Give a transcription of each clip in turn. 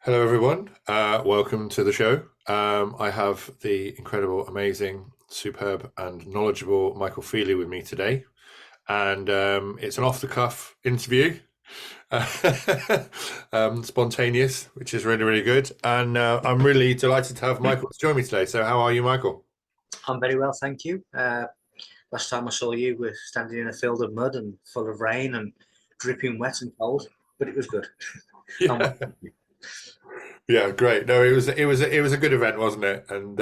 Hello, everyone. Welcome to the show. I have the incredible, amazing, superb, and knowledgeable Michael Feeley with me today. And it's an off-the-cuff interview, spontaneous, which is really, really good. And I'm really delighted to have Michael to join me today. So how are you, Michael? I'm very well, thank you. Last time I saw you, we were standing in a field of mud and full of rain and dripping wet and cold, but it was good. Yeah, yeah, great. No, it was a good event, wasn't it? And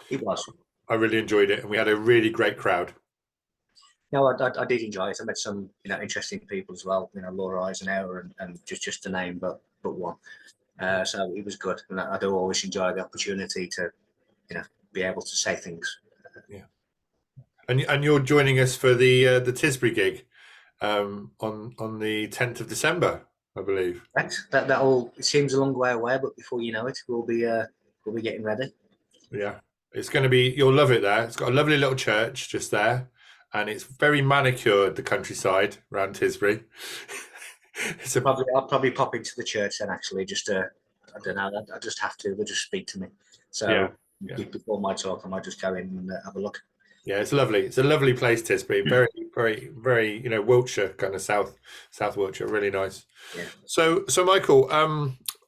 It was. I really enjoyed it, and we had a really great crowd. No, I did enjoy it. I met some interesting people as well. Laura Eisenhower and just to name but one. So it was good, and I do always enjoy the opportunity to be able to say things. Yeah. And you're joining us for the Tisbury gig on the 10th of December, I believe. Right. That all it seems a long way away, but before you know it, we'll be getting ready. Yeah, it's going to be. You'll love it there. It's got a lovely little church just there, and it's very manicured. The countryside around Tisbury. It's a I'll probably pop into the church then. Actually, just I don't know. I just have to. They'll just speak to me. yeah, So yeah, before my talk, I might just go in and have a look. yeah. It's lovely. It's a lovely place, Tisbury. Very, very, very. Wiltshire kind of South Wiltshire. Really nice. Yeah. So Michael,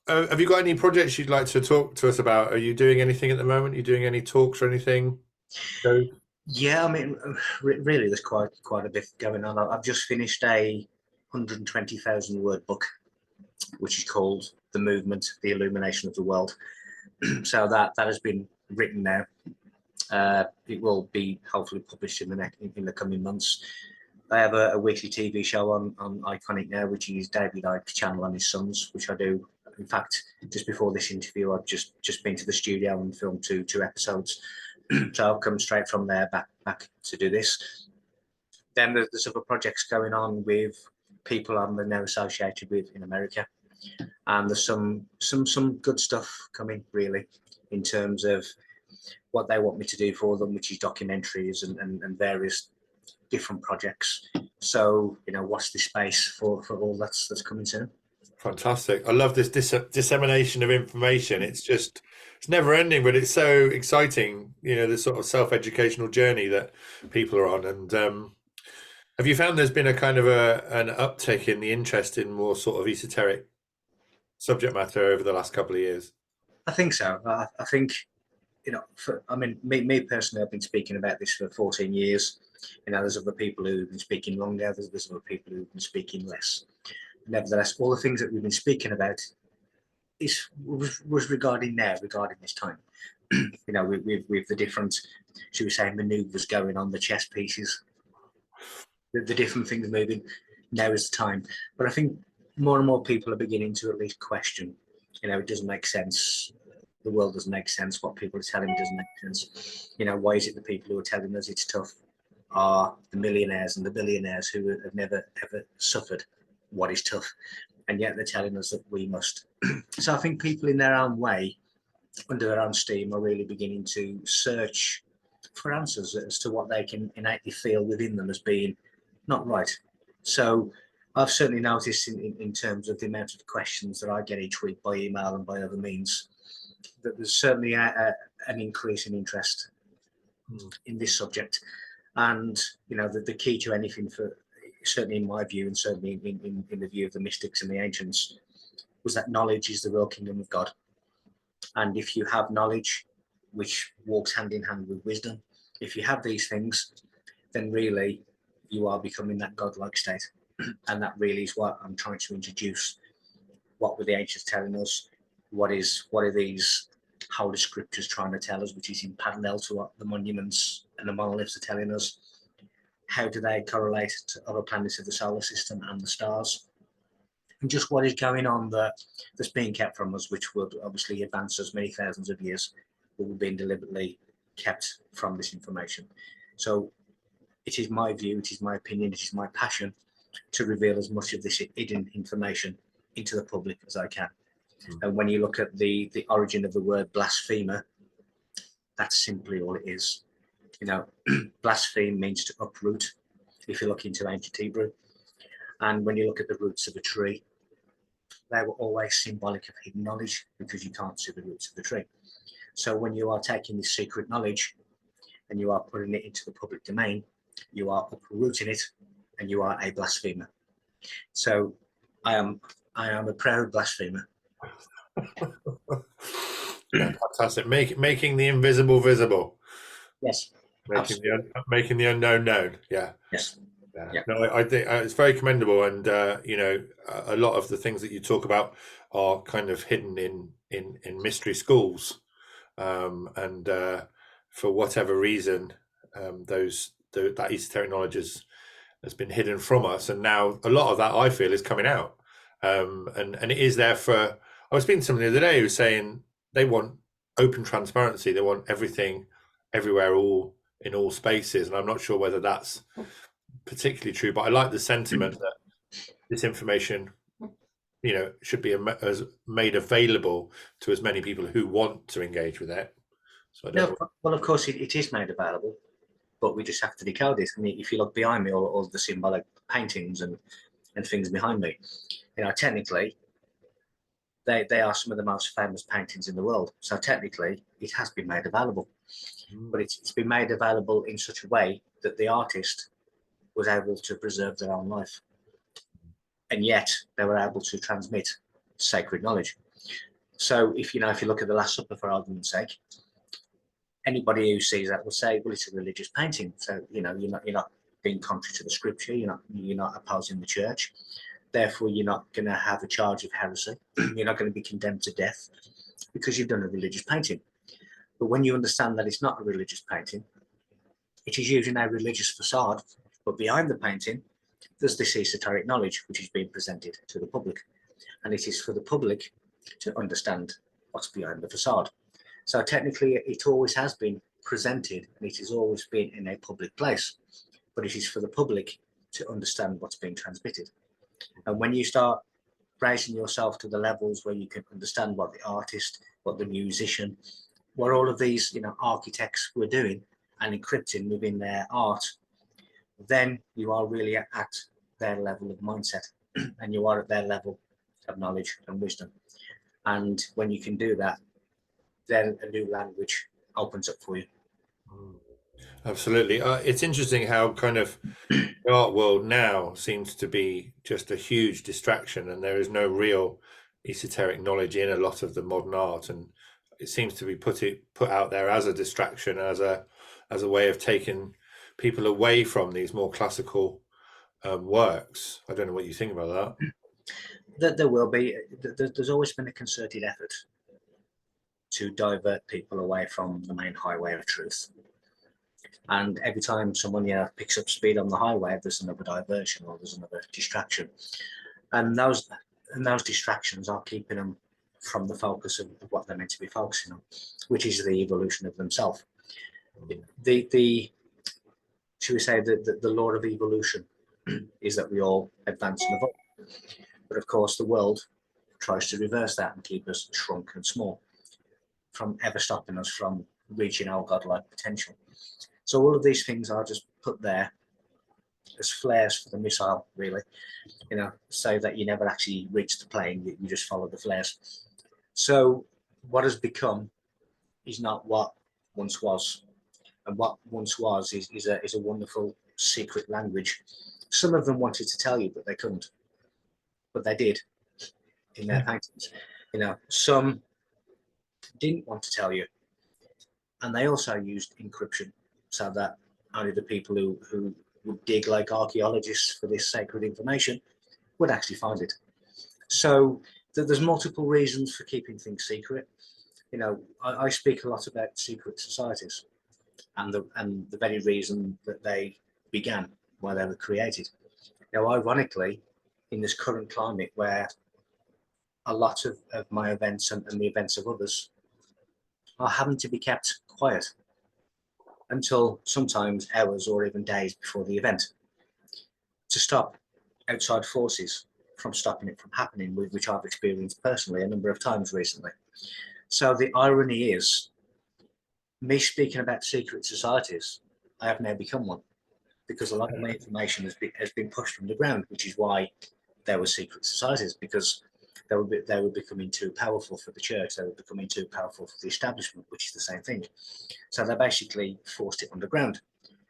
have you got any projects you'd like to talk to us about? Are you doing anything at the moment? Are you doing any talks or anything? So, Yeah, I mean, really, there's quite a bit going on. I've just finished a 120,000 word book, which is called "The Movement: The Illumination of the World." So that has been written now. It will be hopefully published in the coming months. I have a weekly TV show on Iconic now, which is David Icke's channel and his sons, which I do. In fact, just before this interview, I've just been to the studio and filmed two episodes. So I'll come straight from there back to do this. Then there's other projects going on with people I'm now associated with in America, and there's some good stuff coming really in terms of what they want me to do for them, which is documentaries and various different projects. So watch this space for all that's coming soon. fantastic. I love this dissemination of information. It's never ending, but it's so exciting, the sort of self-educational journey that people are on. And have you found there's been a kind of an uptick in the interest in more sort of esoteric subject matter over the last couple of years? I think so. I think me personally, I've been speaking about this for 14 years. There's other people who've been speaking longer. There's other people who've been speaking less. Nevertheless, all the things that we've been speaking about was regarding this time. With the different, should we say, manoeuvres going on, the chess pieces, the different things moving. Now is the time. But I think more and more people are beginning to at least question. It doesn't make sense. The world doesn't make sense. What people are telling me doesn't make sense. Why is it the people who are telling us it's tough are the millionaires and the billionaires who have never ever suffered what is tough, and yet they're telling us that we must. So I think people in their own way, under their own steam, are really beginning to search for answers as to what they can innately feel within them as being not right. So I've certainly noticed in terms of the amount of questions that I get each week by email and by other means, that there's certainly an increase in interest in this subject. And the key to anything, for certainly in my view and certainly in the view of the mystics and the ancients, was that knowledge is the real kingdom of God. And if you have knowledge, which walks hand in hand with wisdom, if you have these things, then really you are becoming that godlike state. And that really is what I'm trying to introduce. What were the ancients telling us? What are these holy scriptures trying to tell us, which is in parallel to what the monuments and the monoliths are telling us? How do they correlate to other planets of the solar system and the stars? And just what is going on that's being kept from us, which would obviously advance us many thousands of years, but we're being deliberately kept from this information. So it is my view, it is my opinion, it is my passion to reveal as much of this hidden information into the public as I can. And when you look at the origin of the word blasphemer, that's simply all it is. Blaspheme means to uproot, if you look into ancient Hebrew. And when you look at the roots of a tree, they were always symbolic of hidden knowledge, because you can't see the roots of the tree. So when you are taking this secret knowledge and you are putting it into the public domain, you are uprooting it, and you are a blasphemer. So I am a proud blasphemer. Yeah, fantastic. Making the invisible visible. Yes, Making absolutely. making the unknown known. Yeah. Yes. Yeah. Yeah. No, I think it's very commendable, and you know, a lot of the things that you talk about are kind of hidden in mystery schools, and for whatever reason, that esoteric knowledge has been hidden from us, and now a lot of that I feel is coming out, and it is there for. I was speaking to somebody the other day who was saying they want open transparency, they want everything, everywhere, all in all spaces, and I'm not sure whether that's particularly true, but I like the sentiment that this information, you know, should be as made available to as many people who want to engage with it. So I don't No, know. well, of course, it is made available, but we just have to decode it. I mean, if you look behind me, all the symbolic paintings and things behind me, you know, technically, they are some of the most famous paintings in the world. So technically, it has been made available, but it's been made available in such a way that the artist was able to preserve their own life, and yet they were able to transmit sacred knowledge. So if you look at the Last Supper, for argument's sake, anybody who sees that will say, well, it's a religious painting. So you're not being contrary to the scripture. You're not opposing the church. Therefore, you're not going to have a charge of heresy. You're not going to be condemned to death because you've done a religious painting. But when you understand that it's not a religious painting, it is using a religious facade, but behind the painting, there's this esoteric knowledge which is being presented to the public. And it is for the public to understand what's behind the facade. So technically, it always has been presented, and it has always been in a public place, but it is for the public to understand what's being transmitted. And when you start raising yourself to the levels where you can understand what the artist, what the musician, what all of these, architects were doing and encrypting within their art, then you are really at their level of mindset, and you are at their level of knowledge and wisdom. And when you can do that, then a new language opens up for you. Absolutely. It's interesting how kind of the art world now seems to be just a huge distraction, and there is no real esoteric knowledge in a lot of the modern art, and it seems to be put out there as a distraction, as a way of taking people away from these more classical works. I don't know what you think about that. There will be. There's always been a concerted effort to divert people away from the main highway of truth. And every time someone picks up speed on the highway, there's another diversion or there's another distraction. And those distractions are keeping them from the focus of what they're meant to be focusing on, which is the evolution of themselves. Should we say the law of evolution is that we all advance and evolve. But of course, the world tries to reverse that and keep us shrunk and small, from ever stopping us from reaching our godlike potential. So all of these things are just put there as flares for the missile, really, so that you never actually reach the plane, you just follow the flares. So what has become is not what once was. And what once was is a wonderful secret language. Some of them wanted to tell you, but they couldn't. But they did in their paintings. Some didn't want to tell you. And they also used encryption, so that only the people who would dig like archaeologists for this sacred information would actually find it. So there's multiple reasons for keeping things secret. I speak a lot about secret societies and the very reason that they began, why they were created. Now, ironically, in this current climate where a lot of my events and the events of others are having to be kept quiet until sometimes hours or even days before the event, to stop outside forces from stopping it from happening, which I've experienced personally a number of times recently. So the irony is, me speaking about secret societies, I have now become one, because a lot of my information has been pushed from the ground, which is why there were secret societies, because they were becoming too powerful for the church. They were becoming too powerful for the establishment, which is the same thing. So they basically forced it underground,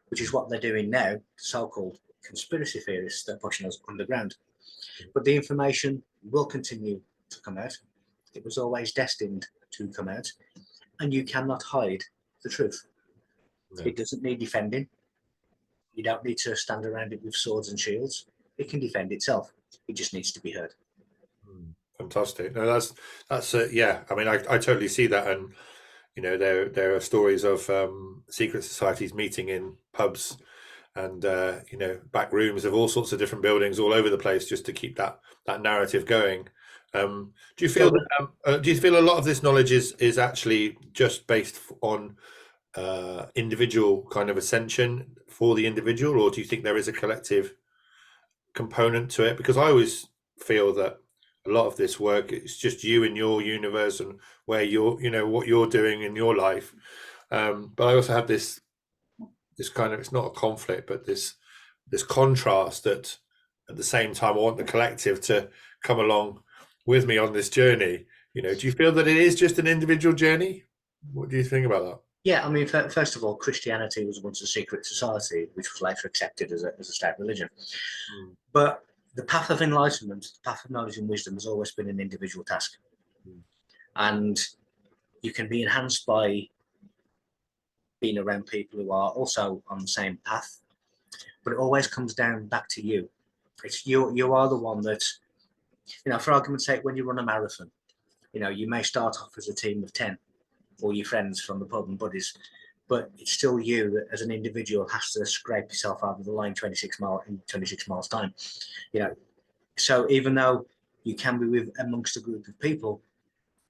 which is what they're doing now. So-called conspiracy theorists, they're pushing us underground. But the information will continue to come out. It was always destined to come out, and you cannot hide the truth. No. It doesn't need defending. You don't need to stand around it with swords and shields. It can defend itself. It just needs to be heard. Fantastic. No, that's yeah. I mean, I totally see that, and you know, there are stories of secret societies meeting in pubs and you know, back rooms of all sorts of different buildings all over the place just to keep that narrative going. Do you feel So, that, do you feel a lot of this knowledge is actually just based on individual kind of ascension for the individual, or do you think there is a collective component to it? Because I always feel that a lot of this work is just you and your universe and where you're, you know, what you're doing in your life. But I also have this kind of, it's not a conflict, but this contrast that at the same time I want the collective to come along with me on this journey. You know, do you feel that it is just an individual journey? What do you think about that? yeah, I mean, first of all, Christianity was once a secret society, which was later accepted as a state religion. Mm. But the path of enlightenment, the path of knowledge and wisdom has always been an individual task. Mm. And you can be enhanced by being around people who are also on the same path, but it always comes down back to you. It's you are the one that, you know, for argument's sake, when you run a marathon, you know, you may start off as a team of 10, or your friends from the pub and buddies, but it's still you that as an individual has to scrape yourself out of the line 26 miles time, you know. So even though you can be with amongst a group of people,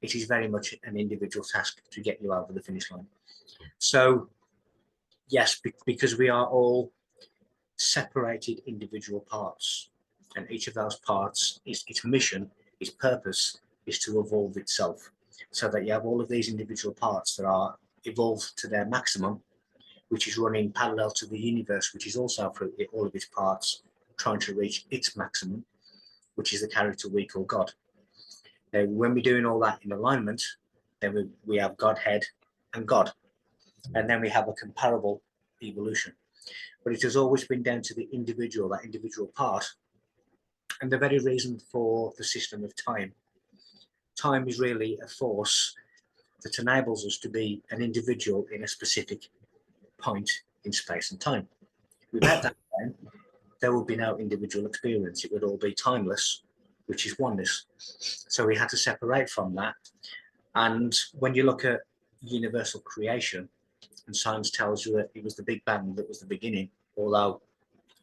it is very much an individual task to get you over the finish line. So yes, because we are all separated individual parts, and each of those parts, its mission, its purpose is to evolve itself, so that you have all of these individual parts that are evolved to their maximum, which is running parallel to the universe, which is also through all of its parts trying to reach its maximum, which is the character we call God. Now, when we're doing all that in alignment, then we have Godhead and God, and then we have a comparable evolution. But it has always been down to the individual, that individual part, and the very reason for the system of time. Time is really a force that enables us to be an individual in a specific point in space and time. Without that time, there would be no individual experience. It would all be timeless, which is oneness. So we had to separate from that. And when you look at universal creation, and science tells you that it was the Big Bang that was the beginning, although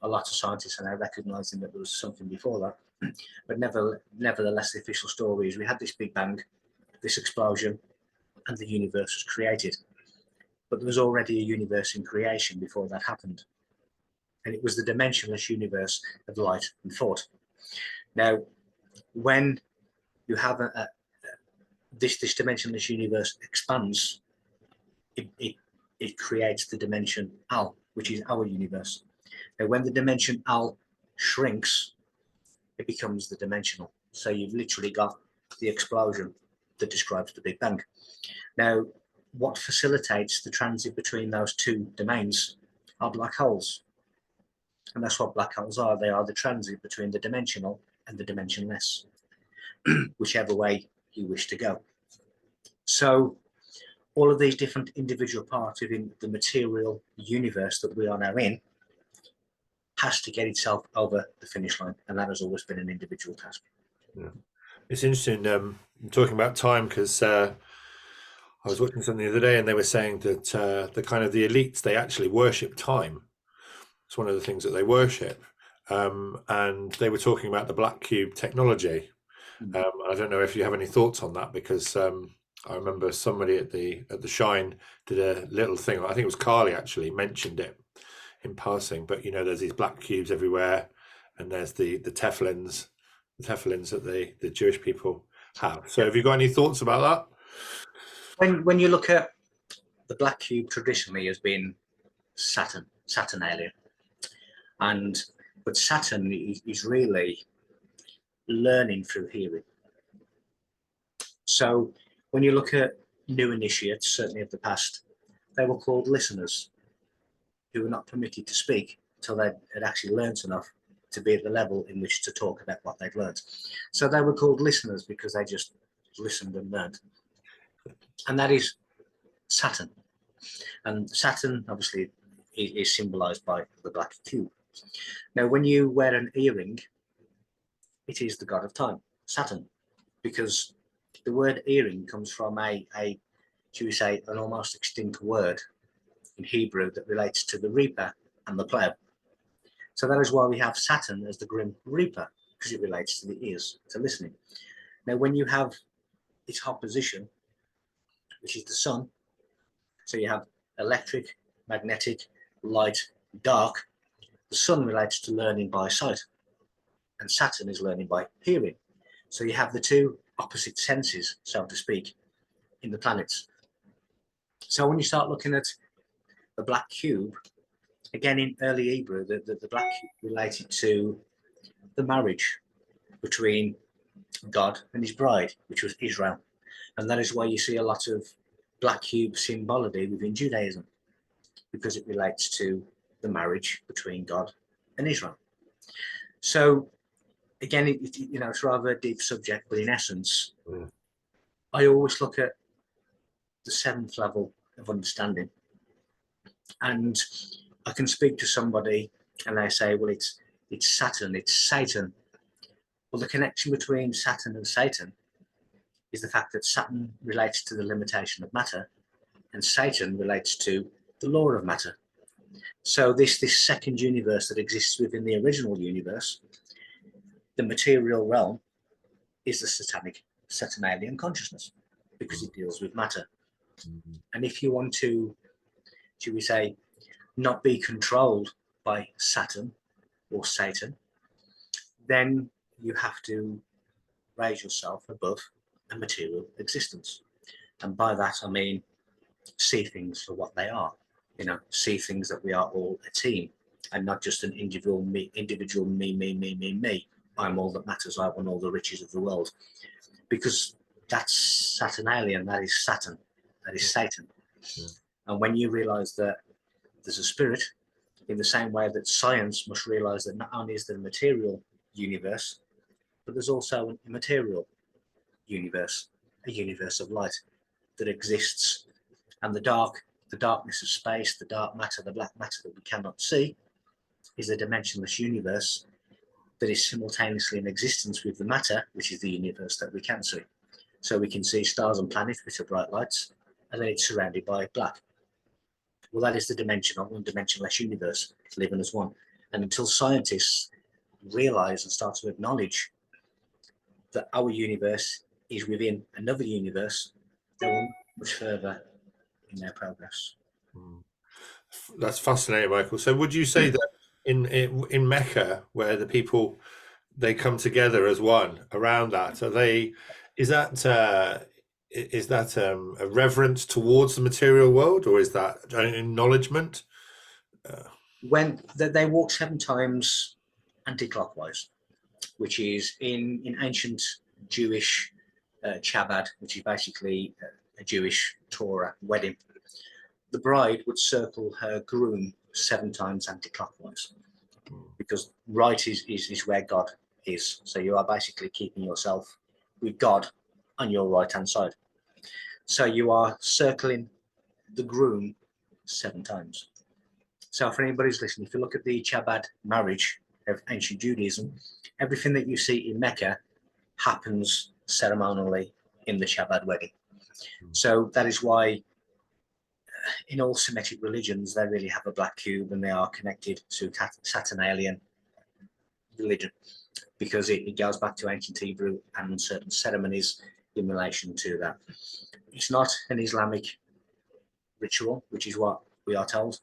a lot of scientists are now recognizing that there was something before that. But nevertheless, the official story is we had this Big Bang, this explosion, and the universe was created. But there was already a universe in creation before that happened. And it was the dimensionless universe of light and thought. Now, when you have this dimensionless universe expands, it creates the dimension Al, which is our universe. Now, when the dimension Al shrinks, it becomes the dimensional. So you've literally got the explosion that describes the Big Bang. Now, what facilitates the transit between those two domains are black holes. And that's what black holes are. They are the transit between the dimensional and the dimensionless, whichever way you wish to go. So all of these different individual parts within the material universe that we are now in has to get itself over the finish line, and that has always been an individual task. Yeah. It's interesting talking about time, because I was watching something the other day and they were saying that the kind of the elites, they actually worship time. It's one of the things that they worship. And they were talking about the black cube technology. I don't know if you have any thoughts on that, because I remember somebody at the Shine did a little thing. I think it was Carly actually mentioned it in passing. But you know, there's these black cubes everywhere, and there's the tefillins that the Jewish people have. So, have you got any thoughts about that? When you look at the black cube, traditionally has been Saturnalia, but Saturn is really learning through hearing. So when you look at new initiates, certainly of the past, they were called listeners, who were not permitted to speak until they had actually learnt enough to be at the level in which to talk about what they'd learnt. So they were called listeners because they just listened and learned. And that is Saturn. And Saturn, obviously, is symbolized by the black cube. Now, when you wear an earring, it is the god of time, Saturn, because the word earring comes from should we say, an almost extinct word in Hebrew that relates to the reaper and the plough. So that is why we have Saturn as the grim reaper, because it relates to the ears, to listening. Now, when you have its opposition, which is the sun, so you have electric, magnetic, light, dark. The sun relates to learning by sight, and Saturn is learning by hearing. So you have the two opposite senses, so to speak, in the planets. So when you start looking at the black cube, again in early Hebrew, the black cube related to the marriage between God and his bride, which was Israel. And that is why you see a lot of black cube symbology within Judaism, because it relates to the marriage between God and Israel. So again, it's rather a deep subject, but in essence, I always look at the seventh level of understanding, and I can speak to somebody and they say, well, it's Saturn, it's Satan. Well, the connection between Saturn and Satan is the fact that Saturn relates to the limitation of matter and Satan relates to the law of matter. So this second universe that exists within the original universe, the material realm, is the Saturnalian consciousness, because it deals with matter. And if you want to, should we say, not be controlled by Saturn or Satan, then you have to raise yourself above a material existence. And by that I mean see things for what they are. See things that we are all a team and not just an individual me. I'm all that matters. I want all the riches of the world. Because that's Saturnalian, that is Saturn, that is Satan. Yeah. And when you realize that there's a spirit, in the same way that science must realize that not only is there a material universe, but there's also an immaterial universe, a universe of light that exists. And the darkness of space, the dark matter, the black matter that we cannot see, is a dimensionless universe that is simultaneously in existence with the matter, which is the universe that we can see. So we can see stars and planets, which are bright lights, and then it's surrounded by black. Well, that is the dimensional and dimensionless universe, living as one. And until scientists realize and start to acknowledge that our universe is within another universe, they will much further in their progress. That's fascinating, Michael. So would you say that in Mecca, where the people, they come together as one around that, is that a reverence towards the material world, or is that an acknowledgement? When they walk 7 times anti-clockwise, which is in ancient Jewish Chabad, which is basically a Jewish Torah wedding, the bride would circle her groom 7 times anti-clockwise, because right is where God is. So you are basically keeping yourself with God on your right-hand side. So you are circling the groom 7 times. So for anybody who's listening, if you look at the Chabad marriage of ancient Judaism, everything that you see in Mecca happens ceremonially in the Chabad wedding. So that is why in all Semitic religions, they really have a black cube and they are connected to Saturnalian religion, because it goes back to ancient Hebrew and certain ceremonies in relation to that. It's not an Islamic ritual, which is what we are told.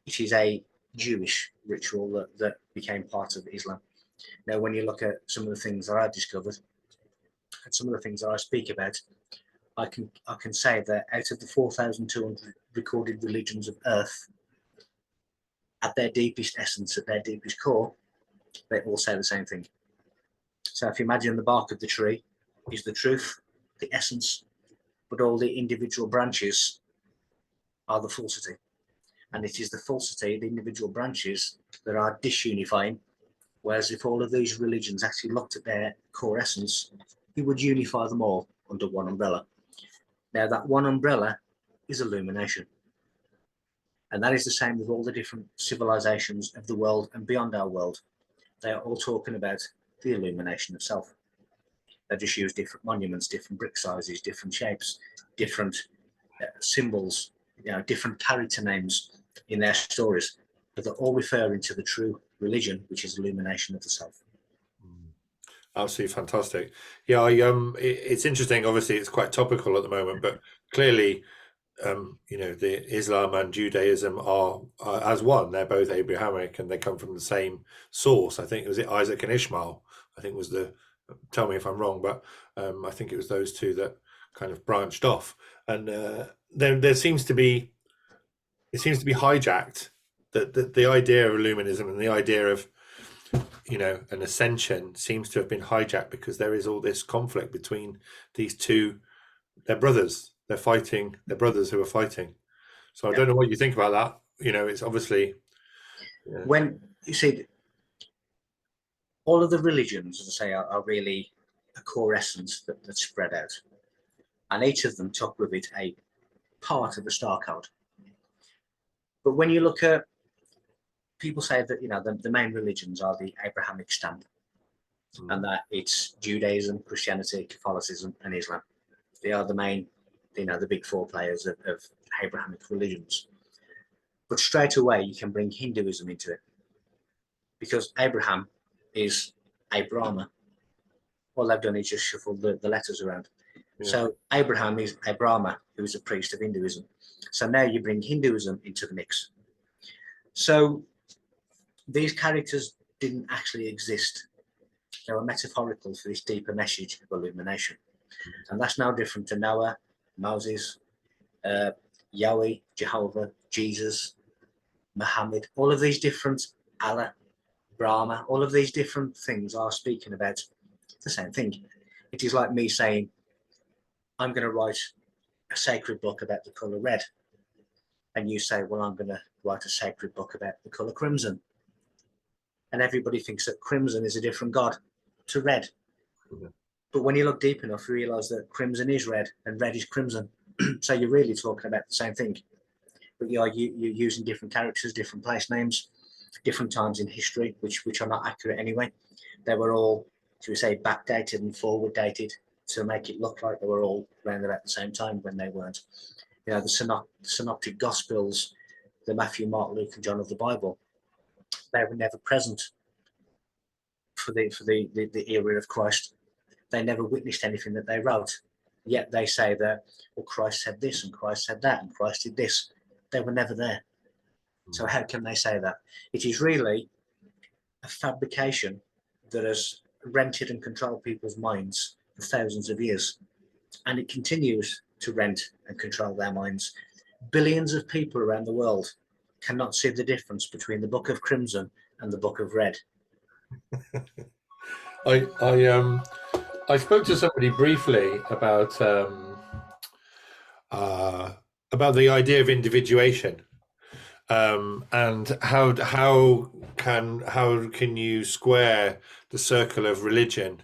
It is a Jewish ritual that became part of Islam. Now, when you look at some of the things that I've discovered and some of the things that I speak about, I can say that out of the 4,200 recorded religions of Earth, at their deepest essence, at their deepest core, they all say the same thing. So if you imagine the bark of the tree is the truth, the essence, but all the individual branches are the falsity. And it is the falsity, the individual branches, that are disunifying. Whereas if all of these religions actually looked at their core essence, it would unify them all under one umbrella. Now, that one umbrella is illumination. And that is the same with all the different civilizations of the world and beyond our world. They are all talking about the illumination of self. They just use different monuments, different brick sizes, different shapes, different symbols, different character names in their stories, but they're all referring to the true religion, which is illumination of the self. Absolutely fantastic. Yeah, it's interesting. Obviously, it's quite topical at the moment, but clearly, the Islam and Judaism are as one. They're both Abrahamic, and they come from the same source. I think it was Isaac and Ishmael. I think was the. Tell me if I'm wrong, but I think it was those two that kind of branched off, and there seems to be. It seems to be hijacked. That the idea of Illuminism and the idea of an ascension seems to have been hijacked because there is all this conflict between these two. They're brothers. They're fighting. They're brothers who are fighting. So I don't know what you think about that. It's obviously when you see all of the religions, as I say, are really a core essence that's spread out, and each of them took with it a part of the star code. But when you look at, people say that the main religions are the Abrahamic stamp, and that it's Judaism, Christianity, Catholicism, and Islam. They are the main, the big four players of Abrahamic religions. But straight away you can bring Hinduism into it, because Abraham is Abrahama. All they've done is just shuffle the letters around. Yeah. So Abraham is Abrahama, who is a priest of Hinduism. So now you bring Hinduism into the mix. So these characters didn't actually exist. They were metaphorical for this deeper message of illumination. And that's now different to Noah, Moses, Yahweh, Jehovah, Jesus, Muhammad. All of these different, Allah, Brahma, all of these different things are speaking about the same thing. It is like me saying, I'm going to write a sacred book about the colour red. And you say, well, I'm going to write a sacred book about the colour crimson. And everybody thinks that crimson is a different god to red. Mm-hmm. But when you look deep enough, you realise that crimson is red and red is crimson. So you're really talking about the same thing. But you're using different characters, different place names, different times in history, which are not accurate anyway. They were all, should we say, backdated and forward dated to make it look like they were all around about the same time when they weren't. The synoptic gospels, the Matthew, Mark, Luke, and John of the Bible, they were never present for the era of Christ. They never witnessed anything that they wrote. Yet they say that, well, Christ said this and Christ said that and Christ did this. They were never there. So how can they say that? It is really a fabrication that has rented and controlled people's minds for thousands of years. And it continues to rent and control their minds. Billions of people around the world cannot see the difference between the Book of Crimson and the Book of Red. I spoke to somebody briefly about the idea of individuation, and how can you square the circle of religion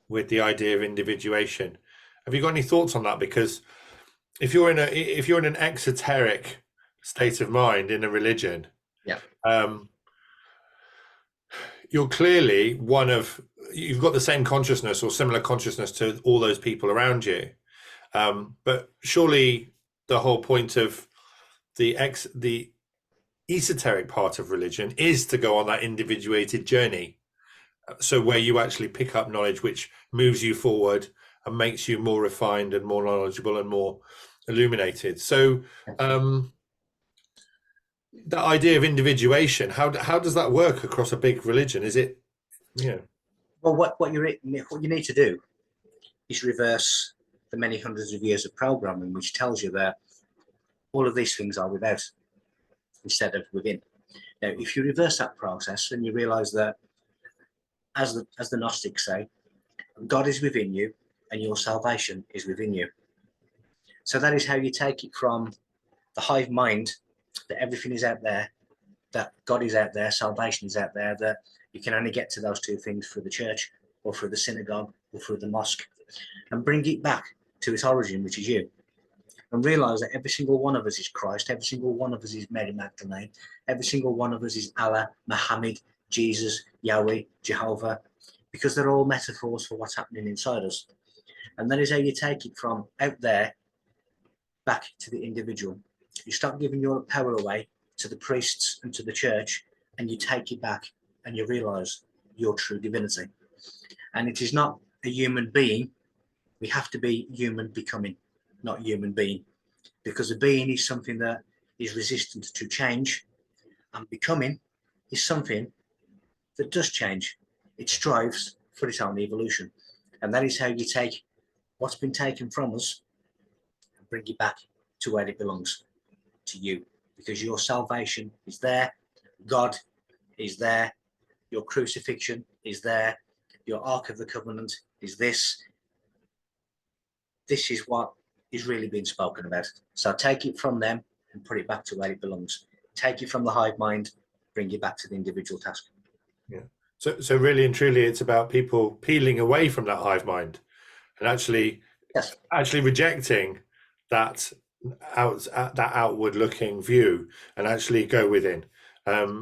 with the idea of individuation? Have you got any thoughts on that? Because if you're in an exoteric state of mind in a religion, you're clearly you've got the same consciousness or similar consciousness to all those people around you. But surely the whole point of the esoteric part of religion is to go on that individuated journey. So where you actually pick up knowledge which moves you forward and makes you more refined and more knowledgeable and more illuminated. So that idea of individuation, how does that work across a big religion? Is it, Well, what you need to do is reverse the many hundreds of years of programming, which tells you that all of these things are without instead of within. Now, if you reverse that process and you realize that, as the Gnostics say, God is within you and your salvation is within you. So that is how you take it from the hive mind, that everything is out there, that God is out there, salvation is out there, that you can only get to those two things through the church or through the synagogue or through the mosque, and bring it back to its origin, which is you. And realize that every single one of us is Christ, every single one of us is Mary Magdalene, every single one of us is Allah, Muhammad, Jesus, Yahweh, Jehovah, because they're all metaphors for what's happening inside us. And that is how you take it from out there back to the individual. You stop giving your power away to the priests and to the church, and you take it back and you realize your true divinity. And it is not a human being. We have to be human becoming, not human being, because a being is something that is resistant to change, and becoming is something that does change. It strives for its own evolution. And that is how you take what's been taken from us and bring it back to where it belongs, to you, because your salvation is there, God is there, your crucifixion is there, your Ark of the Covenant is this. This is what is really being spoken about. So take it from them and put it back to where it belongs. Take it from the hive mind, bring it back to the individual task. Yeah. So really and truly, it's about people peeling away from that hive mind and actually Yes. rejecting that outward looking view and actually go within. And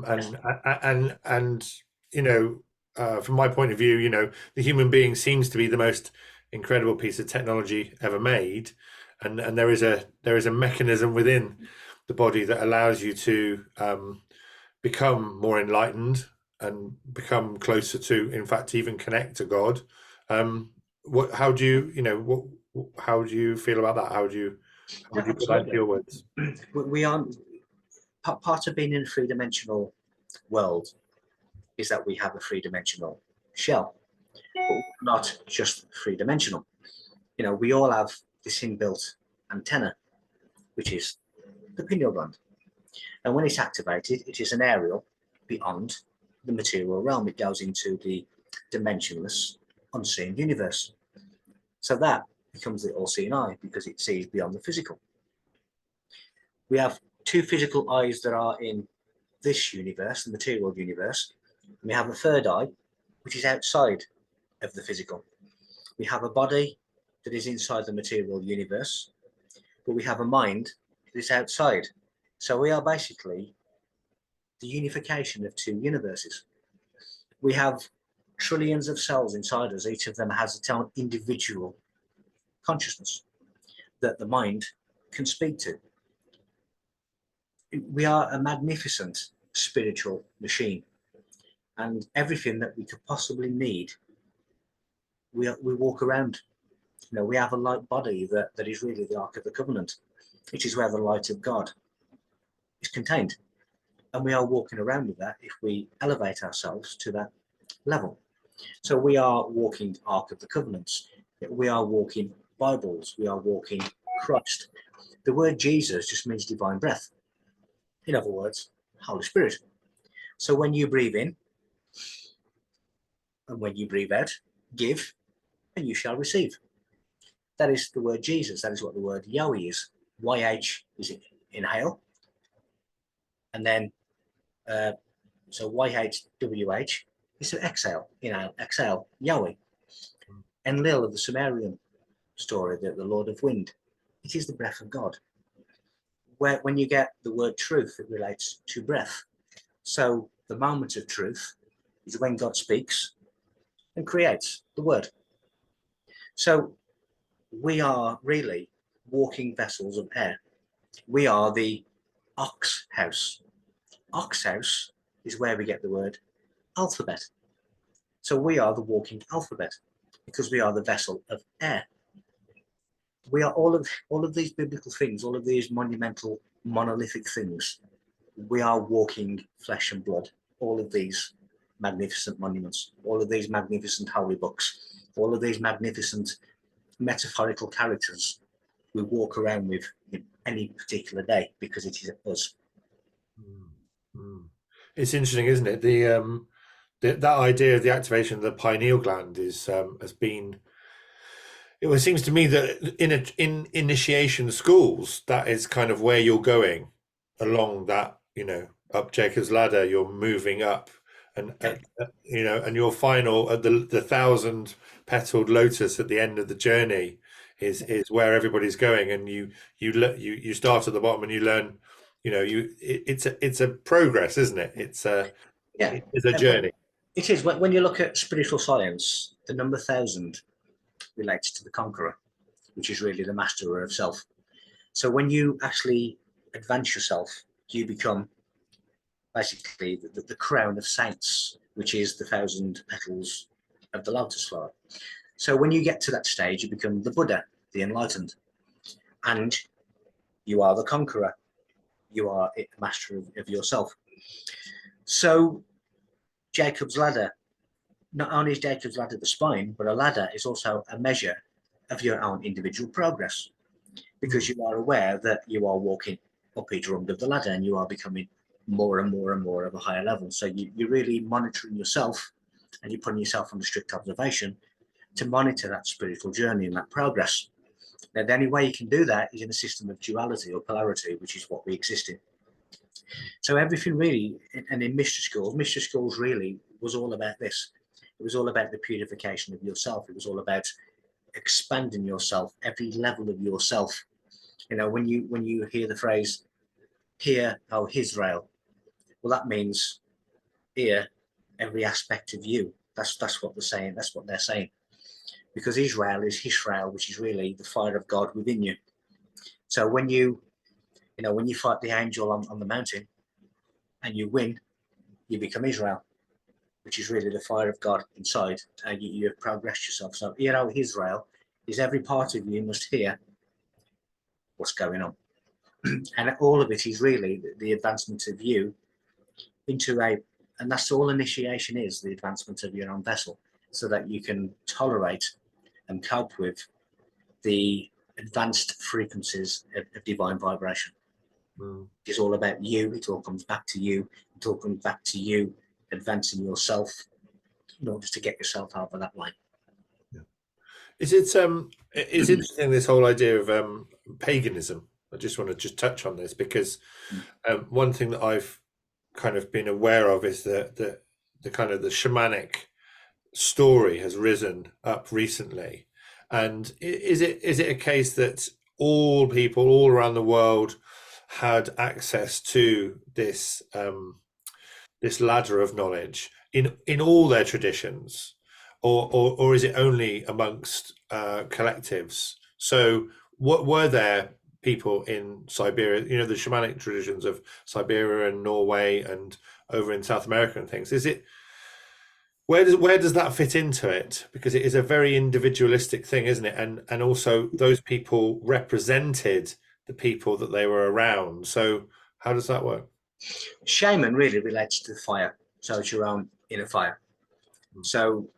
you know, from my point of view, you know, the human being seems to be the most incredible piece of technology ever made, and there is a mechanism within the body that allows you to become more enlightened and become closer to, in fact, even connect to God. How do you, you know, how do you feel about that? How do you put that into your words? We aren't, part of being in a three-dimensional world is that we have a three-dimensional shell, but not just three-dimensional. You know, we all have this inbuilt antenna, which is the pineal gland. And when it's activated, it is an aerial beyond the material realm. It goes into the dimensionless, unseen universe. So that becomes the all-seeing eye because it sees beyond the physical. We have two physical eyes that are in this universe, the material universe. And we have a third eye, which is outside of the physical. We have a body that is inside the material universe, but we have a mind that is outside. So we are basically the unification of two universes. We have trillions of cells inside us. Each of them has its own individual consciousness that the mind can speak to. We are a magnificent spiritual machine, and everything that we could possibly need, we walk around. You know, we have a light body that is really the Ark of the Covenant, which is where the light of God is contained. And we are walking around with that if we elevate ourselves to that level. So we are walking Ark of the Covenants. We are walking Bibles. We are walking Christ. The word Jesus just means divine breath. In other words, Holy Spirit. So when you breathe in and when you breathe out, give and you shall receive. That is the word Jesus. That is what the word Yahweh is. YH is inhale. And then, so YHWH is an exhale. Inhale, exhale, Yahweh. Enlil of the Sumerian story, the Lord of Wind, it is the breath of God. When you get the word truth, it relates to breath. So the moment of truth is when God speaks and creates the word. So we are really walking vessels of air. We are the ox house. Ox house is where we get the word alphabet. So we are the walking alphabet because we are the vessel of air. We are all of these biblical things, all of these monumental, monolithic things. We are walking flesh and blood, all of these magnificent monuments, all of these magnificent holy books, all of these magnificent metaphorical characters we walk around with in any particular day because it is us. It's interesting, isn't it? That idea of the activation of the pineal gland is has been It seems to me that in initiation schools, that is kind of where you're going along that, up Jacob's ladder. You're moving up, and Yeah, and your final at the thousand petaled lotus at the end of the journey is where everybody's going, and you start at the bottom and you learn, it's a progress, isn't it? yeah. It's a But journey. it is when you look at spiritual science, the number thousand relates to the conqueror, which is really the masterer of self. So when you actually advance yourself, you become basically the crown of saints, which is the thousand petals of the lotus flower. So when you get to that stage, you become the Buddha, the enlightened, and you are the conqueror. You are the master of yourself. So Jacob's ladder, not only is Jacob's ladder the spine, but a ladder is also a measure of your own individual progress, because you are aware that you are walking up each rung of the ladder and you are becoming more and more and more of a higher level. So you're really monitoring yourself, and you're putting yourself under strict observation to monitor that spiritual journey and that progress. Now, the only way you can do that is in a system of duality or polarity, which is what we exist in. So everything really, and in mystery schools really was all about this. It was all about the purification of yourself. It was all about expanding yourself, every level of yourself. When you hear the phrase, "Hear, O Israel," well, that means hear every aspect of you. That's what they're saying. That's what they're saying. Because Israel is Israel, which is really the fire of God within you. So when you fight the angel on the mountain and you win, you become Israel, which is really the fire of God inside. You have progressed yourself. So Israel is every part of you must hear what's going on. And all of it is really the advancement of you into and that's all initiation is, the advancement of your own vessel, so that you can tolerate and cope with the advanced frequencies of divine vibration. It's all about you. It all comes back to you. It all comes back to you advancing yourself in order to get yourself over that line. It's interesting, this whole idea of paganism. I just want to just touch on this because one thing that I've kind of been aware of is that the kind of the shamanic story has risen up recently. And is it a case that all people all around the world had access to this ladder of knowledge in all their traditions, or is it only amongst collectives? So, what were there people in Siberia? The shamanic traditions of Siberia and Norway and over in South America and things. Is it where does that fit into it? Because it is a very individualistic thing, isn't it? And also those people represented the people that they were around. So how does that work? Shaman really relates to the fire. So it's your own inner fire. So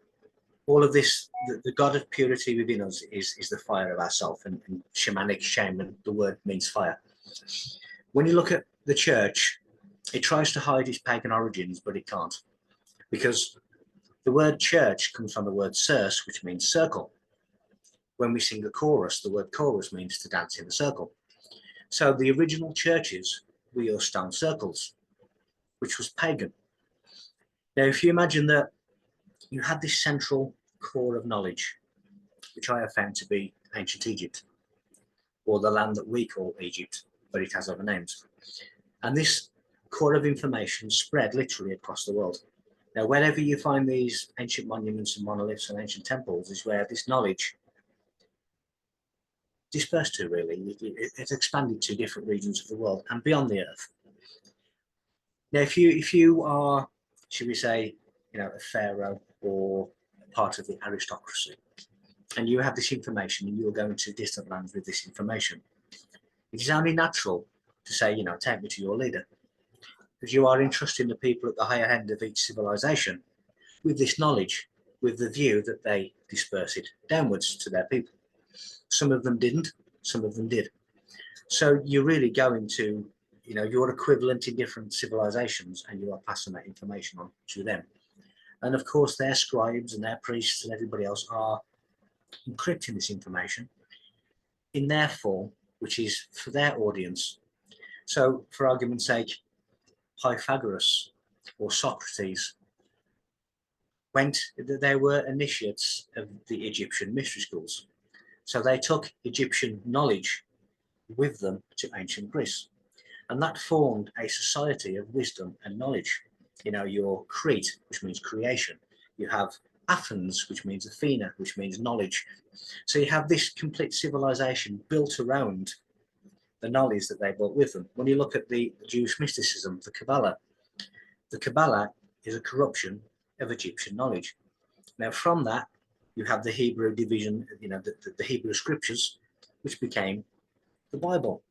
all of this, the God of purity within us is the fire of ourself, and shamanic shaman, the word means fire. When you look at the church, it tries to hide its pagan origins, but it can't, because the word church comes from the word circe, which means circle. When we sing a chorus, the word chorus means to dance in a circle. So the original churches were your stone circles, which was pagan. Now, if you imagine that you had this central core of knowledge, which I have found to be ancient Egypt, or the land that we call Egypt, but it has other names. And this core of information spread literally across the world. Now, wherever you find these ancient monuments and monoliths and ancient temples is where this knowledge dispersed to, really. It's expanded to different regions of the world and beyond the earth. Now, if you are, should we say, a pharaoh or part of the aristocracy, and you have this information and you're going to distant lands with this information, it is only natural to say, take me to your leader, because you are entrusting the people at the higher end of each civilization with this knowledge, with the view that they disperse it downwards to their people. Some of them didn't, some of them did. So you're really going to, your equivalent in different civilizations, and you are passing that information on to them. And of course, their scribes and their priests and everybody else are encrypting this information in their form, which is for their audience. So, for argument's sake, Pythagoras or Socrates they were initiates of the Egyptian mystery schools. So they took Egyptian knowledge with them to ancient Greece. And that formed a society of wisdom and knowledge. You know, your Crete, which means creation. You have Athens, which means Athena, which means knowledge. So you have this complete civilization built around the knowledge that they brought with them. When you look at the Jewish mysticism, the Kabbalah is a corruption of Egyptian knowledge. Now, from that, you have the Hebrew division, you know, the Hebrew scriptures, which became the Bible.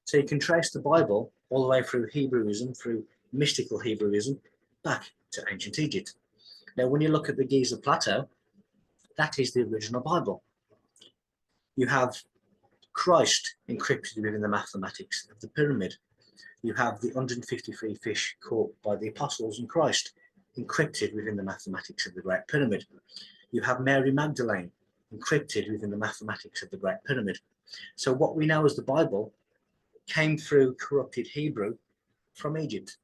So you can trace the Bible all the way through Hebrewism, through mystical Hebrewism, back to ancient Egypt. Now, when you look at the Giza Plateau, that is the original Bible. You have Christ encrypted within the mathematics of the pyramid. You have the 153 fish caught by the apostles and Christ encrypted within the mathematics of the Great Pyramid. You have Mary Magdalene encrypted within the mathematics of the Great Pyramid. So what we know as the Bible came through corrupted Hebrew from Egypt.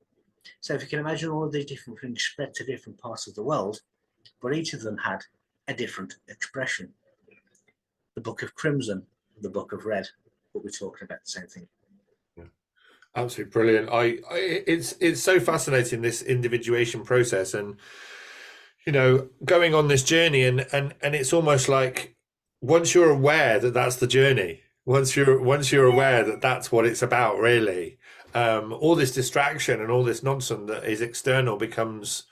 So if you can imagine all of these different things spread to different parts of the world, but each of them had a different expression. The Book of Crimson, the Book of Red, but we're talking about the same thing. Absolutely brilliant. It's so fascinating, this individuation process, and you know, going on this journey, and it's almost like once you're aware that that's the journey, once you're aware that that's what it's about, really, all this distraction and all this nonsense that is external becomes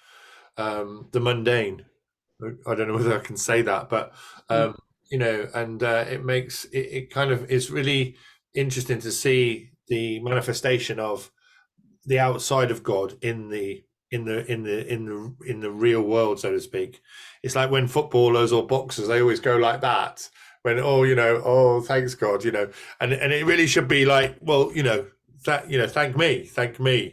the mundane. I don't know whether I can say that, but you know, and it makes it kind of, it's really interesting to see the manifestation of the outside of God in the real world, so to speak. It's like when footballers or boxers, they always go like that. When, oh, you know, oh, thanks God, you know, and it really should be like, well, you know, that, you know, thank me,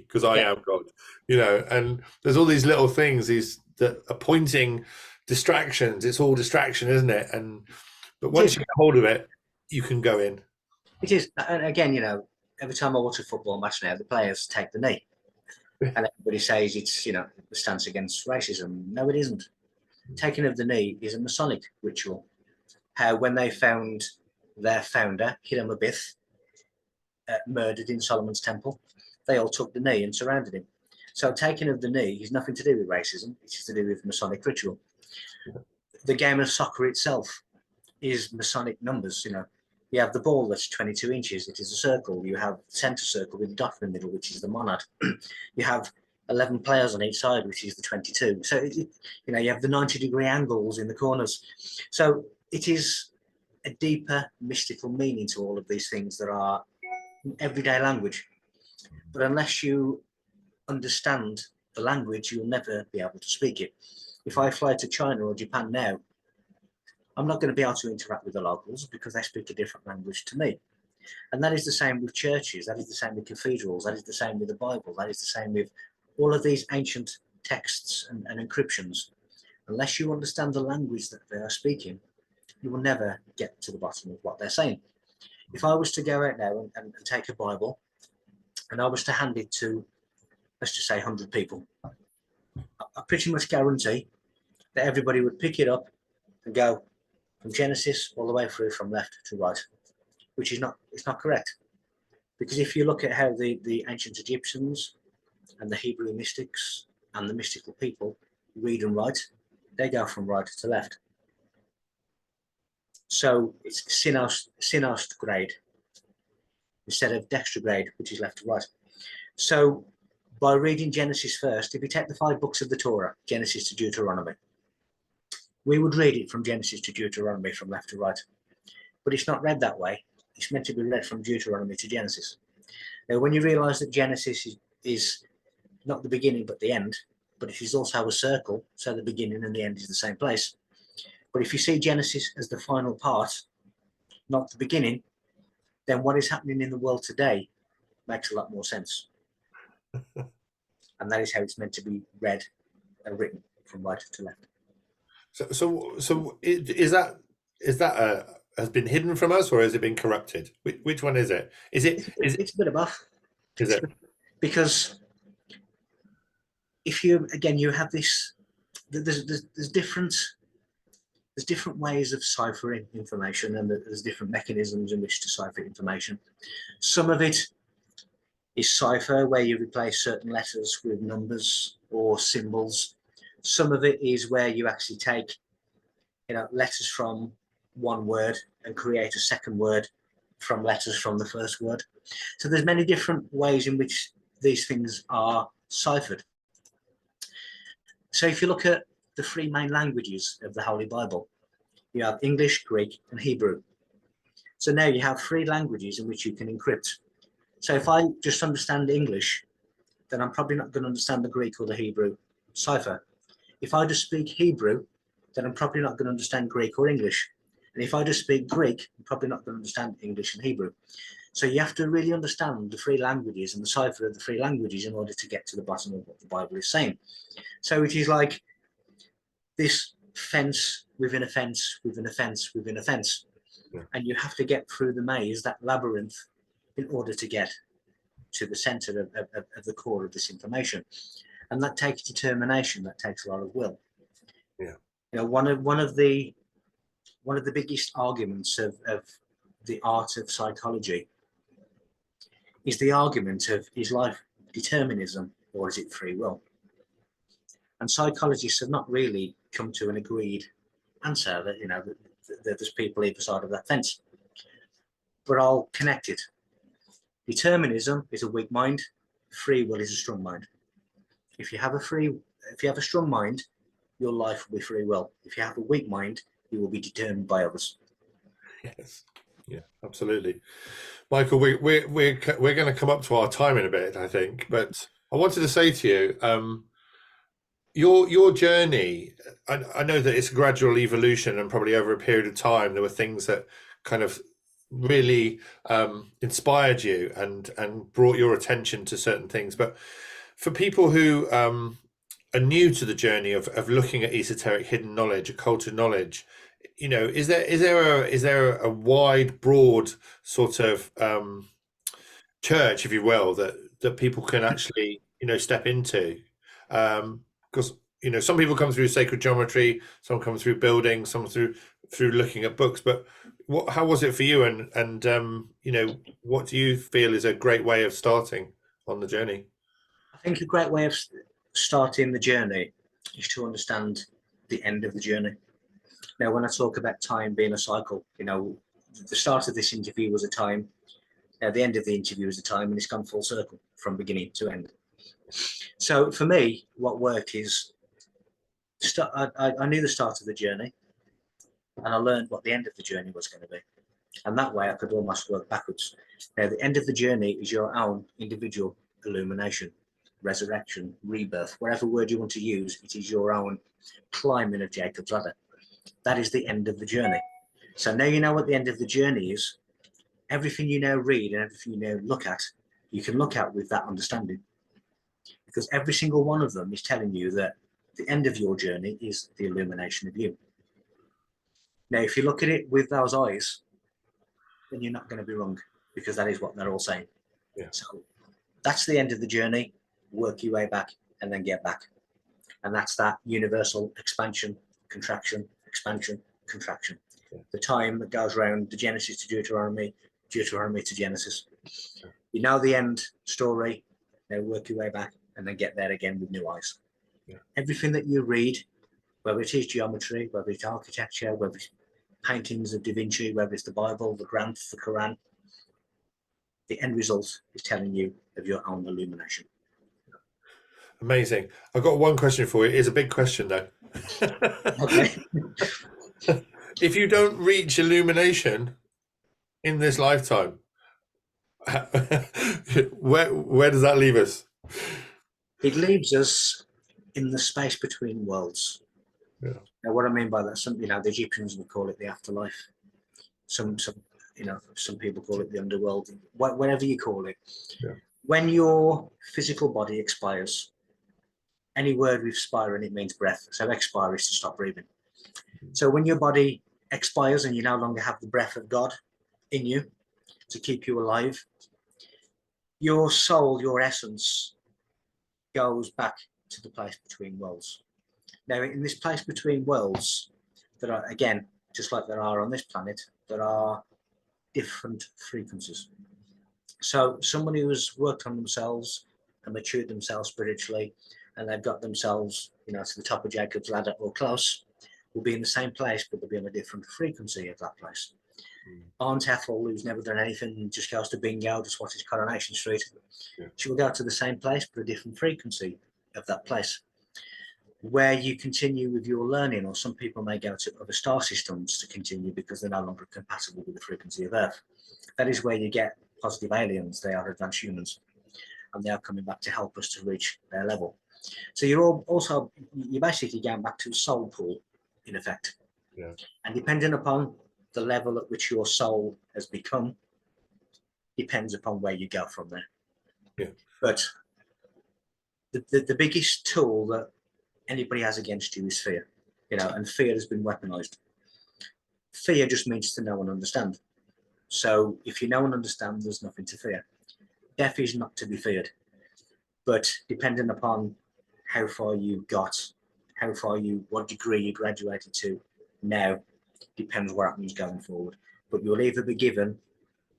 because I am God, you know. And there's all these little things, these that are pointing distractions. It's all distraction, isn't it? But once you get hold of it, you can go in. It is, and again, you know, every time I watch a football match now, the players take the knee, and everybody says it's, you know, the stance against racism. No, it isn't. Taking of the knee is a Masonic ritual. How when they found their founder, Hiram Abith, murdered in Solomon's temple, they all took the knee and surrounded him. So taking of the knee is nothing to do with racism. It's to do with Masonic ritual. The game of soccer itself is Masonic numbers. You know, you have the ball that's 22 inches. It is a circle. You have the centre circle with the dot in the middle, which is the monad. You have 11 players on each side, which is the 22. So, you know, you have the 90-degree angles in the corners. So it is a deeper mystical meaning to all of these things that are in everyday language. But unless you understand the language, you'll never be able to speak it. If I fly to China or Japan now, I'm not going to be able to interact with the locals because they speak a different language to me. And that is the same with churches, that is the same with cathedrals, that is the same with the Bible, that is the same with all of these ancient texts and encryptions. Unless you understand the language that they are speaking, you will never get to the bottom of what they're saying. If I was to go out now and take a Bible and I was to hand it to, let's just say 100 people, I pretty much guarantee that everybody would pick it up and go from Genesis all the way through from left to right, which is not, it's not correct. Because if you look at how the ancient Egyptians and the Hebrew mystics and the mystical people read and write, they go from right to left. So it's synost grade instead of dextrograde, which is left to right. So by reading Genesis first, if you take the 5 books of the Torah, Genesis to Deuteronomy, we would read it from Genesis to Deuteronomy from left to right. But it's not read that way. It's meant to be read from Deuteronomy to Genesis. Now, when you realize that Genesis is not the beginning but the end, but it is also a circle, so the beginning and the end is the same place. But if you see Genesis as the final part, not the beginning, then what is happening in the world today makes a lot more sense. And that is how it's meant to be read and written from right to left. So is that is that has been hidden from us, or has it been corrupted? Which one is it? Is it It's a bit of both. is it? Because if you, again, you have this, there's different ways of ciphering information, and there's different mechanisms in which to cipher information. Some of it is cipher, where you replace certain letters with numbers or symbols. Some of it is where you actually take, letters from one word and create a second word from letters from the first word. So there's many different ways in which these things are ciphered. So if you look at the three main languages of the Holy Bible, you have English, Greek, and Hebrew. So now you have three languages in which you can encrypt. So if I just understand English, then I'm probably not going to understand the Greek or the Hebrew cipher. If I just speak Hebrew, then I'm probably not going to understand Greek or English. And if I just speak Greek, I'm probably not going to understand English and Hebrew. So you have to really understand the three languages and the cipher of the three languages in order to get to the bottom of what the Bible is saying. So it is like this fence within a fence within a fence within a fence. Yeah. And you have to get through the maze, that labyrinth, in order to get to the center of the core of this information. And that takes determination, that takes a lot of will. Yeah. One of the biggest arguments of the art of psychology is the argument of, is life determinism or is it free will? And psychologists have not really come to an agreed answer that, that there's people either side of that fence. But I'll connect it. Determinism is a weak mind. Free will is a strong mind. If you have a strong mind, your life will be free will. If you have a weak mind, you will be determined by others. Yes. Yeah, absolutely. Michael, we're going to come up to our time in a bit, I think, but I wanted to say to you, your journey, I know that it's a gradual evolution, and probably over a period of time there were things that kind of really inspired you and brought your attention to certain things. But for people who are new to the journey of looking at esoteric hidden knowledge, occulted knowledge, is there a wide, broad sort of church, if you will, that people can actually step into? Because some people come through sacred geometry, some come through building, some through looking at books. But how was it for you? And what do you feel is a great way of starting on the journey? I think a great way of starting the journey is to understand the end of the journey. Now, when I talk about time being a cycle, the start of this interview was a time. Now, the end of the interview is a time, and it's gone full circle from beginning to end. So for me, what worked is I knew the start of the journey, and I learned what the end of the journey was going to be. And that way I could almost work backwards. Now, the end of the journey is your own individual illumination, resurrection, rebirth, whatever word you want to use, it is your own climbing of Jacob's ladder. That is the end of the journey. So now you know what the end of the journey is. Everything you now read and everything you now look at, you can look at with that understanding. Because every single one of them is telling you that the end of your journey is the illumination of you. Now, if you look at it with those eyes, then you're not going to be wrong, because that is what they're all saying. Yeah. So that's the end of the journey. Work your way back and then get back. And that's that universal expansion, contraction, expansion, contraction. Yeah. The time that goes around the Genesis to Deuteronomy, Deuteronomy to Genesis. Yeah. You know the end story, now work your way back and then get there again with new eyes. Yeah. Everything that you read, whether it is geometry, whether it's architecture, whether it's paintings of Da Vinci, whether it's the Bible, the Granth, the Quran, the end result is telling you of your own illumination. Amazing. I've got one question for you. It is a big question, though. Okay. If you don't reach illumination in this lifetime, where does that leave us? It leaves us in the space between worlds. Yeah. Now, what I mean by that, the Egyptians would call it the afterlife. Some people call it the underworld. Whatever you call it. Yeah. When your physical body expires, any word with expire in it means breath. So expire is to stop breathing. So when your body expires and you no longer have the breath of God in you to keep you alive, your soul, your essence, goes back to the place between worlds. Now, in this place between worlds, there are, again, just like there are on this planet, there are different frequencies. So someone who's worked on themselves and matured themselves spiritually, and they've got themselves, you know, to the top of Jacob's ladder or close, will be in the same place, but they'll be on a different frequency of that place. Aunt Ethel, who's never done anything, just goes to bingo, just watches Coronation Street. Yeah. She will go to the same place, but a different frequency of that place. Where you continue with your learning, or some people may go to other star systems to continue because they're no longer compatible with the frequency of Earth. That is where you get positive aliens. They are advanced humans, and they are coming back to help us to reach their level. So you're basically going back to a soul pool, in effect. Yeah. And depending upon the level at which your soul has become, depends upon where you go from there. Yeah. But the biggest tool that anybody has against you is fear, you know, and fear has been weaponized. Fear just means to know and understand. So if you know and understand, there's nothing to fear. Death is not to be feared, but depending upon how far you got, what degree you graduated to now, depends what happens going forward. But you'll either be given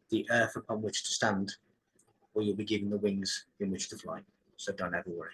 the earth upon which to stand, or you'll be given the wings in which to fly. So don't ever worry.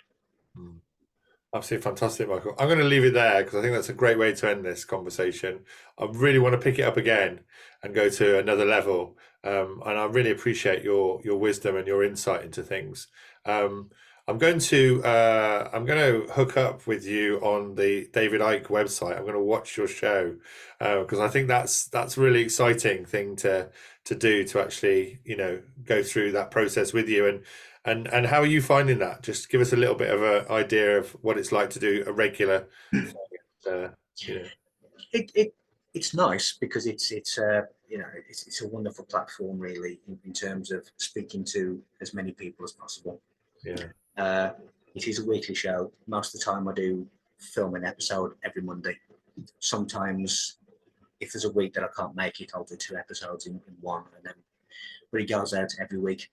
Absolutely fantastic, Michael. I'm going to leave it there because I think that's a great way to end this conversation. I really want to pick it up again and go to another level. And I really appreciate your wisdom and your insight into things. I'm going to hook up with you on the David Icke website. I'm going to watch your show because I think that's a really exciting thing to do, to actually, you know, go through that process with you. And how are you finding that? Just give us a little bit of an idea of what it's like to do a regular thing. You know. It's nice because it's you know, it's a wonderful platform really in terms of speaking to as many people as possible. Yeah. It is a weekly show. Most of the time I do film an episode every Monday. Sometimes if there's a week that I can't make it, I'll do 2 episodes in one, and then but it goes out every week.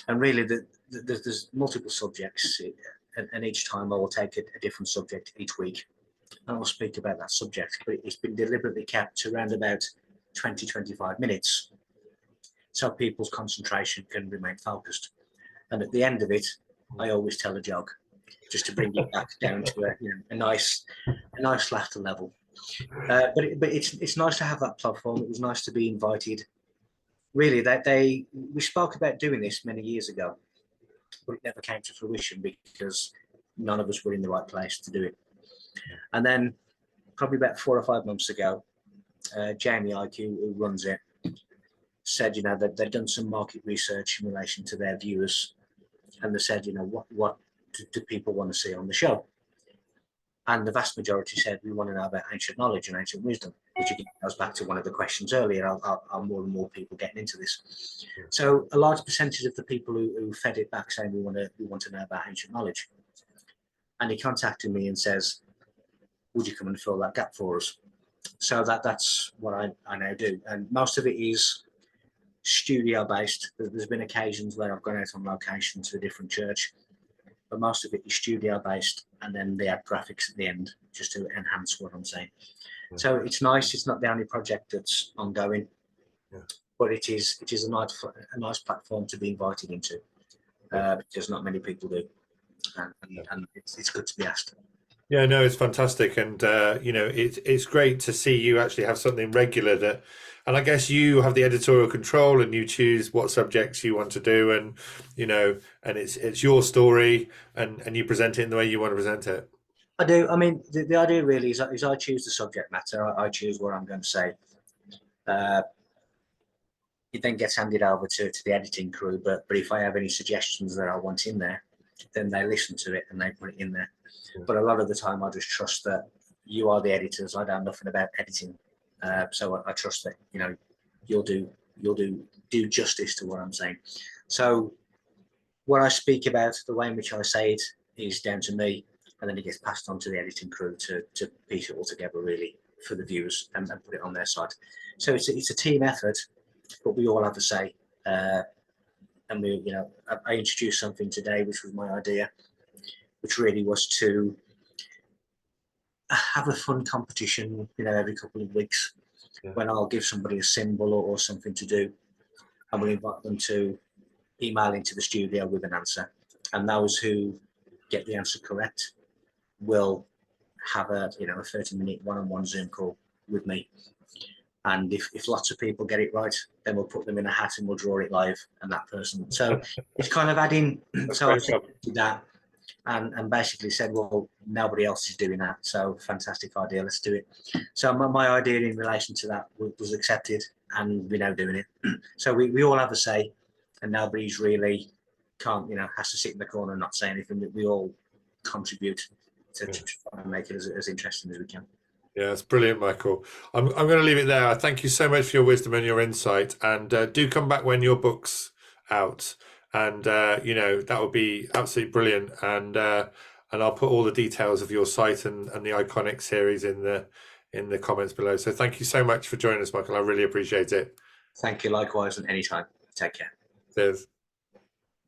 And really there's multiple subjects, and each time I will take a different subject each week, and I'll speak about that subject, but it's been deliberately kept to around about 20-25 minutes so people's concentration can remain focused. And at the end of it, I always tell a joke just to bring it back down to a nice laughter level. But it's nice to have that platform. It was nice to be invited. Really, we spoke about doing this many years ago, but it never came to fruition because none of us were in the right place to do it. And then probably about 4 or 5 months ago, Jamie IQ, who runs it, said, you know, that they'd done some market research in relation to their viewers, and they said, you know, what do people want to see on the show? And the vast majority said, we want to know about ancient knowledge and ancient wisdom, which again goes back to one of the questions earlier. Are more and more people getting into this? So a large percentage of the people who fed it back saying we want to know about ancient knowledge. And he contacted me and says, would you come and fill that gap for us? So that's what I now do. And most of it is studio based. There's been occasions where I've gone out on location to a different church, but most of it is studio based, and then they add graphics at the end just to enhance what I'm saying. Yeah. So it's nice. It's not the only project that's ongoing, yeah, but it is a nice platform to be invited into, because not many people do, and it's good to be asked. Yeah, no, it's fantastic, and you know, it's great to see you actually have something regular that, and I guess you have the editorial control and you choose what subjects you want to do, and you know, and it's your story, and you present it in the way you want to present it. I do. I mean, the idea really is I choose the subject matter. I choose what I'm going to say. It then gets handed over to the editing crew, but if I have any suggestions that I want in there, then they listen to it and they put it in there. Yeah. But a lot of the time I just trust that you are the editors. I know nothing about editing, so I trust that, you know, you'll do justice to what I'm saying. So what I speak about, the way in which I say it, is down to me, and then it gets passed on to the editing crew to piece it all together really for the viewers and put it on their site. So it's a team effort, but we all have a say. And we, you know, I introduced something today, which was my idea, which really was to have a fun competition, you know, every couple of weeks, when I'll give somebody a symbol or something to do, and we'll invite them to email into the studio with an answer. And those who get the answer correct will have a, you know, a 30-minute one-on-one Zoom call with me. And if lots of people get it right, then we'll put them in a hat and we'll draw it live, and that person. So it's kind of adding, so I've did that and basically said, well, nobody else is doing that. So fantastic idea, let's do it. So my idea in relation to that was accepted, and we're now doing it. So we all have a say, and nobody's really has to sit in the corner and not say anything. We all contribute to try and make it as interesting as we can. Yeah, it's brilliant, Michael. I'm going to leave it there. Thank you so much for your wisdom and your insight. And do come back when your book's out. And that would be absolutely brilliant. And I'll put all the details of your site and the Iconic series in the comments below. So thank you so much for joining us, Michael. I really appreciate it. Thank you, likewise, and anytime. Take care. Cheers.